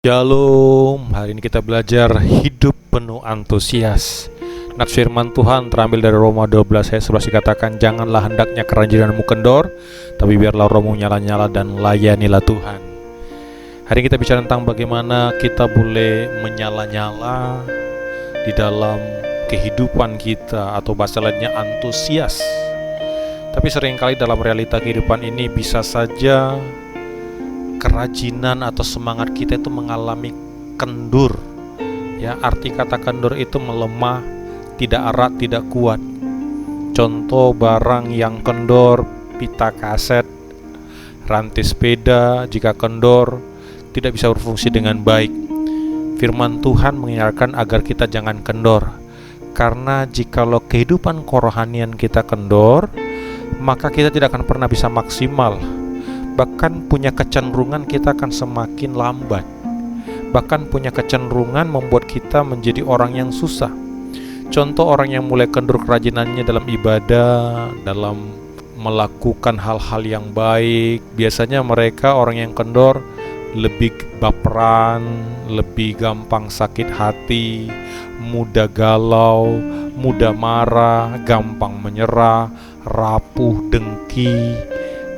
Shalom, hari ini kita belajar hidup penuh antusias. Nats firman Tuhan terambil dari Roma 12 ayat 11 dikatakan, janganlah hendaknya kerajinanmu kendor, tapi biarlah rohmu nyala-nyala dan layanilah Tuhan. Hari ini kita bicara tentang bagaimana kita boleh menyala-nyala di dalam kehidupan kita, atau bahasa lainnya antusias. Tapi seringkali dalam realita kehidupan ini bisa saja kerajinan atau semangat kita itu mengalami kendur. Ya, arti kata kendur itu melemah, tidak erat, tidak kuat. Contoh barang yang kendor, pita kaset, rantai sepeda jika kendor tidak bisa berfungsi dengan baik. Firman Tuhan mengingatkan agar kita jangan kendor. Karena jikalau kehidupan kerohanian kita kendor, maka kita tidak akan pernah bisa maksimal. Bahkan punya kecenderungan kita akan semakin lambat. Bahkan punya kecenderungan membuat kita menjadi orang yang susah. Contoh orang yang mulai kendur kerajinannya dalam ibadah, dalam melakukan hal-hal yang baik. Biasanya mereka orang yang kendor lebih baperan, lebih gampang sakit hati, mudah galau, mudah marah, gampang menyerah, rapuh, dengki,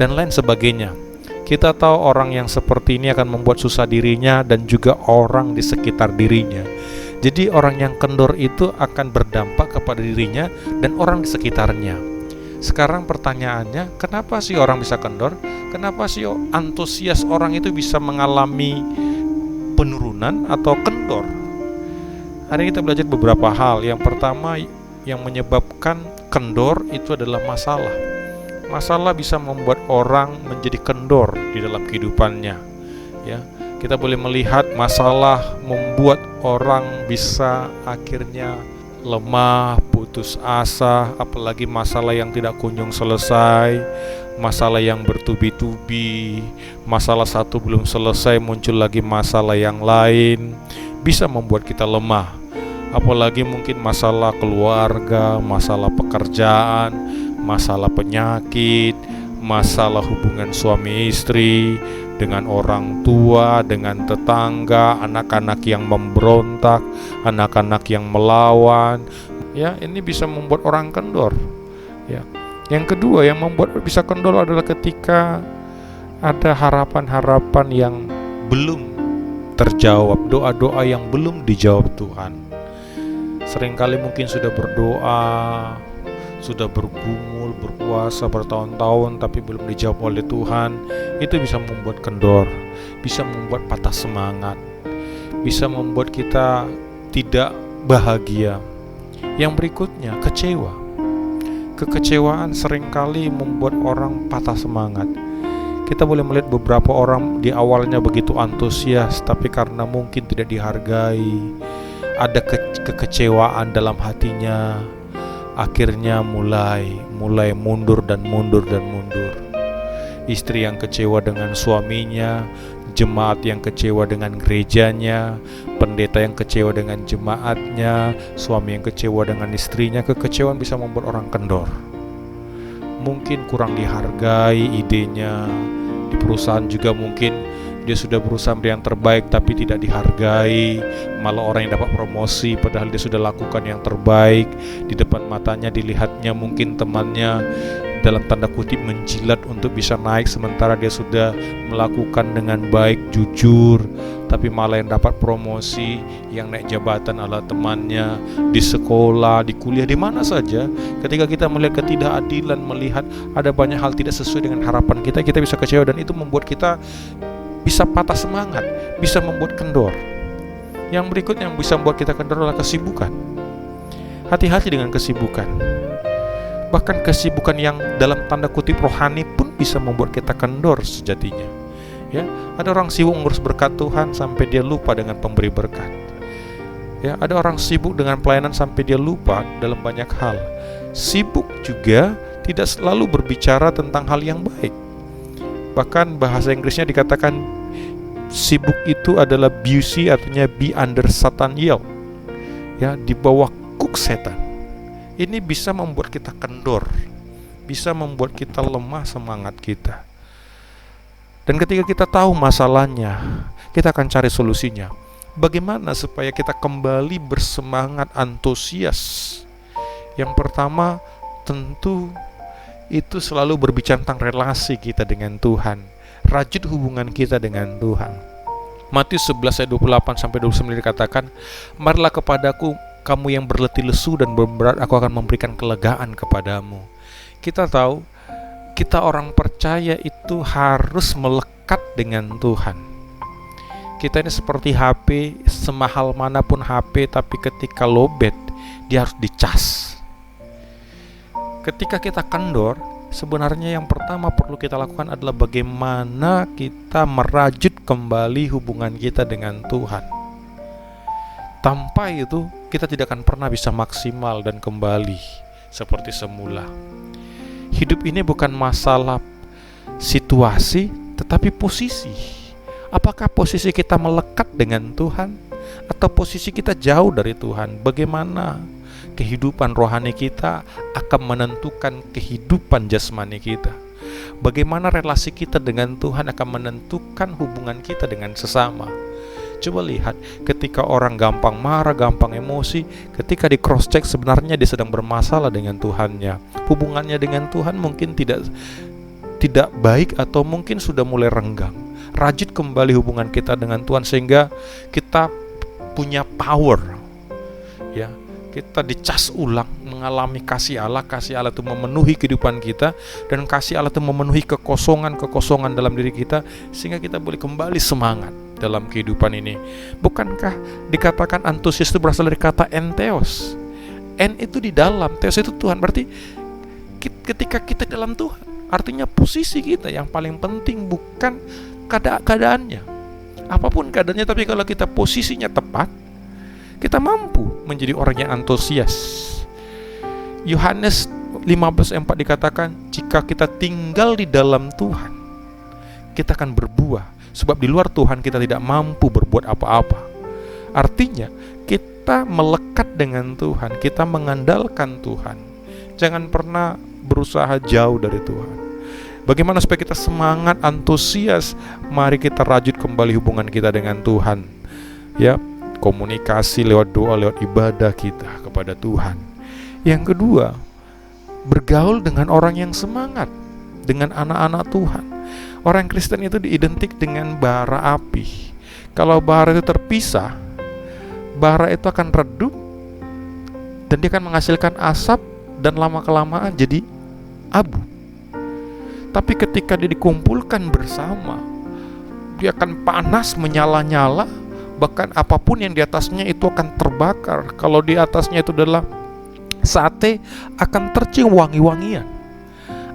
dan lain sebagainya. Kita tahu orang yang seperti ini akan membuat susah dirinya dan juga orang di sekitar dirinya. Jadi orang yang kendor itu akan berdampak kepada dirinya dan orang di sekitarnya. Sekarang pertanyaannya, kenapa sih orang bisa kendor? Kenapa sih antusias orang itu bisa mengalami penurunan atau kendor? Hari ini kita belajar beberapa hal. Yang pertama yang menyebabkan kendor itu adalah masalah. Masalah bisa membuat orang menjadi kendor di dalam kehidupannya. Ya, kita boleh melihat masalah membuat orang bisa akhirnya lemah, putus asa, apalagi masalah yang tidak kunjung selesai, masalah yang bertubi-tubi, masalah satu belum selesai muncul lagi masalah yang lain, bisa membuat kita lemah. Apalagi mungkin masalah keluarga, masalah pekerjaan, masalah penyakit, masalah hubungan suami istri, dengan orang tua, dengan tetangga, anak-anak yang memberontak, anak-anak yang melawan. Ya, ini bisa membuat orang kendor. Ya. Yang kedua yang membuat bisa kendor adalah ketika ada harapan-harapan yang belum terjawab, doa-doa yang belum dijawab Tuhan. Seringkali mungkin sudah berdoa, sudah bergumul, berpuasa bertahun-tahun tapi belum dijawab oleh Tuhan. Itu bisa membuat kendor, bisa membuat patah semangat, bisa membuat kita tidak bahagia. Yang berikutnya, kecewa. Kekecewaan seringkali membuat orang patah semangat. Kita boleh melihat beberapa orang di awalnya begitu antusias, tapi karena mungkin tidak dihargai, ada kekecewaan dalam hatinya, akhirnya mulai mundur. Istri yang kecewa dengan suaminya, jemaat yang kecewa dengan gerejanya, pendeta yang kecewa dengan jemaatnya, suami yang kecewa dengan istrinya. Kekecewaan bisa membuat orang kendor. Mungkin kurang dihargai idenya. Di perusahaan juga mungkin dia sudah berusaha memberi yang terbaik tapi tidak dihargai, malah orang yang dapat promosi padahal dia sudah lakukan yang terbaik. Di depan matanya dilihatnya mungkin temannya dalam tanda kutip menjilat untuk bisa naik, sementara dia sudah melakukan dengan baik, jujur, tapi malah yang dapat promosi, yang naik jabatan adalah temannya. Di sekolah, di kuliah, di mana saja, ketika kita melihat ketidakadilan, melihat ada banyak hal tidak sesuai dengan harapan kita, kita bisa kecewa dan itu membuat kita bisa patah semangat, bisa membuat kendor. Yang berikutnya yang bisa membuat kita kendor adalah kesibukan. Hati-hati dengan kesibukan. Bahkan kesibukan yang dalam tanda kutip rohani pun bisa membuat kita kendor sejatinya. Ya, ada orang sibuk ngurus berkat Tuhan sampai dia lupa dengan pemberi berkat. Ya, ada orang sibuk dengan pelayanan sampai dia lupa dalam banyak hal. Sibuk juga tidak selalu berbicara tentang hal yang baik. Bahkan bahasa Inggrisnya dikatakan sibuk itu adalah busy, artinya be under Satan yoke. Ya, di bawah kuk setan. Ini bisa membuat kita kendor, bisa membuat kita lemah semangat kita. Dan ketika kita tahu masalahnya, kita akan cari solusinya. Bagaimana supaya kita kembali bersemangat, antusias? Yang pertama, tentu itu selalu berbicara tentang relasi kita dengan Tuhan, rajut hubungan kita dengan Tuhan. Matius 11 ayat 28 sampai 29 dikatakan, marilah kepadaku kamu yang berletih lesu dan berat, aku akan memberikan kelegaan kepadamu. Kita tahu, kita orang percaya itu harus melekat dengan Tuhan. Kita ini seperti HP, semahal manapun HP, tapi ketika lowbat, dia harus dicas. Ketika kita kendor, sebenarnya yang pertama perlu kita lakukan adalah bagaimana kita merajut kembali hubungan kita dengan Tuhan. Tanpa itu, kita tidak akan pernah bisa maksimal dan kembali seperti semula. Hidup ini bukan masalah situasi, tetapi posisi. Apakah posisi kita melekat dengan Tuhan, atau posisi kita jauh dari Tuhan? Bagaimana kehidupan rohani kita akan menentukan kehidupan jasmani kita. Bagaimana relasi kita dengan Tuhan akan menentukan hubungan kita dengan sesama. Coba lihat, ketika orang gampang marah, gampang emosi, ketika di cross check sebenarnya dia sedang bermasalah dengan Tuhannya. Hubungannya dengan Tuhan mungkin tidak baik, atau mungkin sudah mulai renggang. Rajut kembali hubungan kita dengan Tuhan sehingga kita punya power, ya. Kita dicas ulang, mengalami kasih Allah itu memenuhi kehidupan kita, dan kasih Allah itu memenuhi kekosongan dalam diri kita, sehingga kita boleh kembali semangat dalam kehidupan ini. Bukankah dikatakan antusias itu berasal dari kata entheos? En itu di dalam, theos itu Tuhan. Berarti ketika kita dalam Tuhan, artinya posisi kita yang paling penting bukan keadaannya. Apapun keadaannya, tapi kalau kita posisinya tepat, kita mampu menjadi orang yang antusias. Yohanes 15:4 dikatakan, jika kita tinggal di dalam Tuhan, kita akan berbuah, sebab di luar Tuhan kita tidak mampu berbuat apa-apa. Artinya, kita melekat dengan Tuhan, kita mengandalkan Tuhan. Jangan pernah berusaha jauh dari Tuhan. Bagaimana supaya kita semangat, antusias? Mari kita rajut kembali hubungan kita dengan Tuhan, ya. Komunikasi lewat doa, lewat ibadah kita kepada Tuhan. Yang kedua, bergaul dengan orang yang semangat, dengan anak-anak Tuhan. Orang Kristen itu diidentik dengan bara api. Kalau bara itu terpisah, bara itu akan redup, dan dia akan menghasilkan asap, dan lama-kelamaan jadi abu. Tapi ketika dia dikumpulkan bersama, dia akan panas, menyala-nyala, bahkan apapun yang di atasnya itu akan terbakar. Kalau di atasnya itu adalah sate, akan tercium wangi-wangian.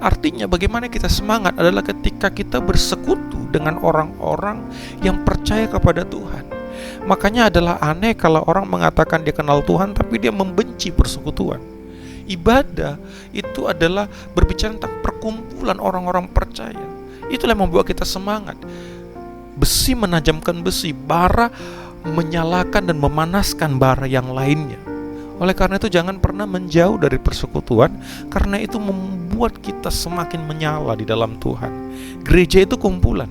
Artinya bagaimana kita semangat adalah ketika kita bersekutu dengan orang-orang yang percaya kepada Tuhan. Makanya adalah aneh kalau orang mengatakan dia kenal Tuhan tapi dia membenci persekutuan. Ibadah itu adalah berbicara tentang perkumpulan orang-orang percaya. Itulah yang membuat kita semangat. Besi menajamkan besi, bara menyalakan dan memanaskan bara yang lainnya. Oleh karena itu jangan pernah menjauh dari persekutuan, karena itu membuat kita semakin menyala di dalam Tuhan. Gereja itu kumpulan.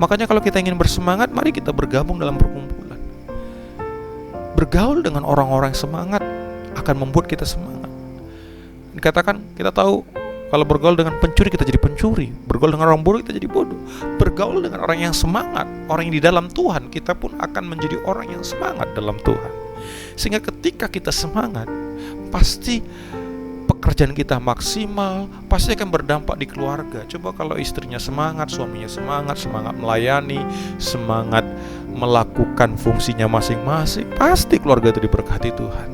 Makanya kalau kita ingin bersemangat, mari kita bergabung dalam perkumpulan. Bergaul dengan orang-orang semangat akan membuat kita semangat. Dikatakan, kita tahu kalau bergaul dengan pencuri kita jadi pencuri, bergaul dengan orang bodoh kita jadi bodoh. Bergaul dengan orang yang semangat, orang yang di dalam Tuhan, kita pun akan menjadi orang yang semangat dalam Tuhan. Sehingga ketika kita semangat, pasti pekerjaan kita maksimal, pasti akan berdampak di keluarga. Coba kalau istrinya semangat, suaminya semangat melayani, semangat melakukan fungsinya masing-masing, pasti keluarga itu diberkati Tuhan.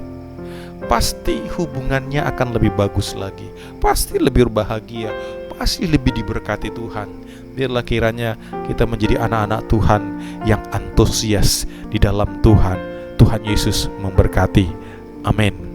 Pasti hubungannya akan lebih bagus lagi, pasti lebih bahagia, pasti lebih diberkati Tuhan. Biarlah kiranya kita menjadi anak-anak Tuhan yang antusias di dalam Tuhan. Tuhan Yesus memberkati. Amin.